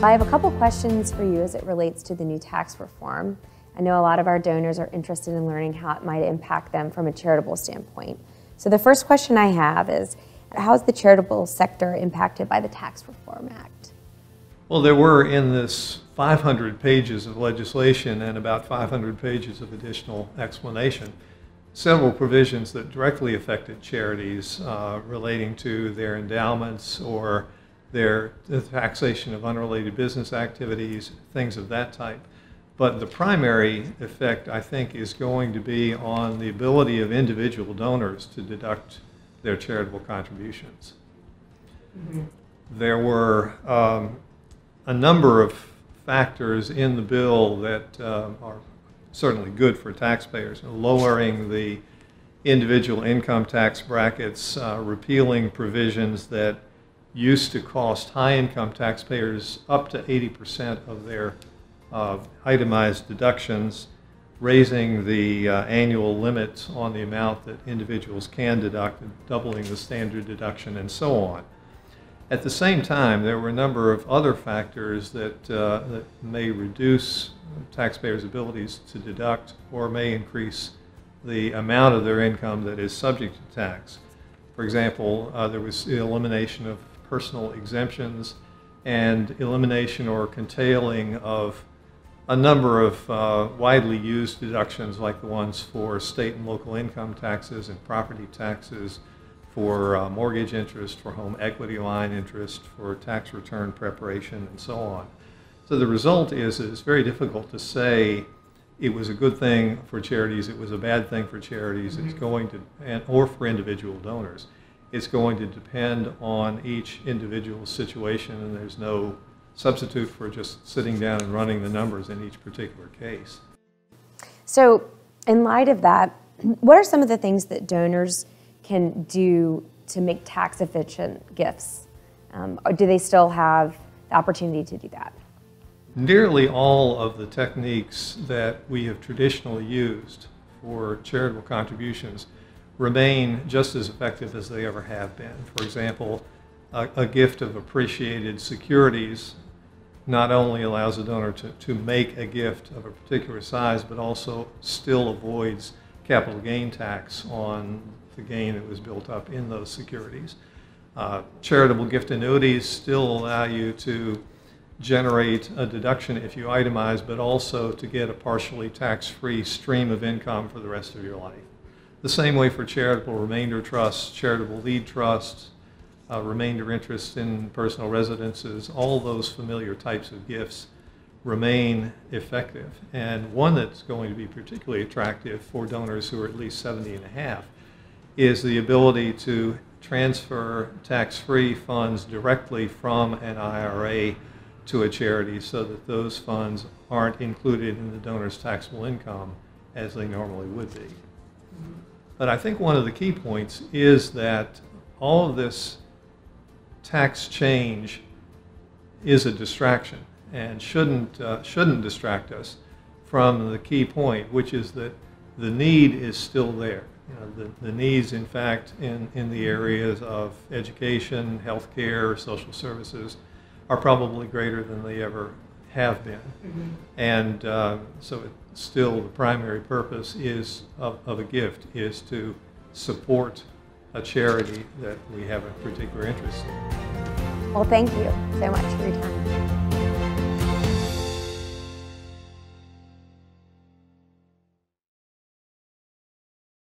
I have a couple questions for you as it relates to the new tax reform. I know a lot of our donors are interested in learning how it might impact them from a charitable standpoint. So the first question I have is, how is the charitable sector impacted by the Tax Reform Act? Well, there were in this 500 pages of legislation and about 500 pages of additional explanation several provisions that directly affected charities relating to their endowments or the taxation of unrelated business activities, things of that type. But the primary effect, I think, is going to be on the ability of individual donors to deduct their charitable contributions. Mm-hmm. There were a number of factors in the bill that are certainly good for taxpayers, lowering the individual income tax brackets, repealing provisions that used to cost high-income taxpayers up to 80% of their itemized deductions, raising the annual limit on the amount that individuals can deduct, doubling the standard deduction, and so on. At the same time, there were a number of other factors that may reduce taxpayers' abilities to deduct or may increase the amount of their income that is subject to tax. For example, there was the elimination of personal exemptions and elimination or curtailing of a number of widely used deductions like the ones for state and local income taxes and property taxes, for mortgage interest, for home equity line interest, for tax return preparation, and so on. So the result is it's very difficult to say it was a good thing for charities, it was a bad thing for charities, it's going to, or for individual donors. It's going to depend on each individual situation, and there's no substitute for just sitting down and running the numbers in each particular case. So in light of that, what are some of the things that donors can do to make tax efficient gifts? Or do they still have the opportunity to do that? Nearly all of the techniques that we have traditionally used for charitable contributions remain just as effective as they ever have been. For example, a gift of appreciated securities not only allows a donor to make a gift of a particular size, but also still avoids capital gain tax on the gain that was built up in those securities. Charitable gift annuities still allow you to generate a deduction if you itemize, but also to get a partially tax-free stream of income for the rest of your life. The same way for charitable remainder trusts, charitable lead trusts, remainder interest in personal residences, all those familiar types of gifts remain effective. And one that's going to be particularly attractive for donors who are at least 70 and a half is the ability to transfer tax-free funds directly from an IRA to a charity so that those funds aren't included in the donor's taxable income as they normally would be. But I think one of the key points is that all of this tax change is a distraction and shouldn't distract us from the key point, which is that the need is still there. You know, the needs, in fact, in the areas of education, healthcare, social services are probably greater than they ever have been. Mm-hmm. And so still the primary purpose is of a gift is to support a charity that we have a particular interest in. Well, thank you so much for your time.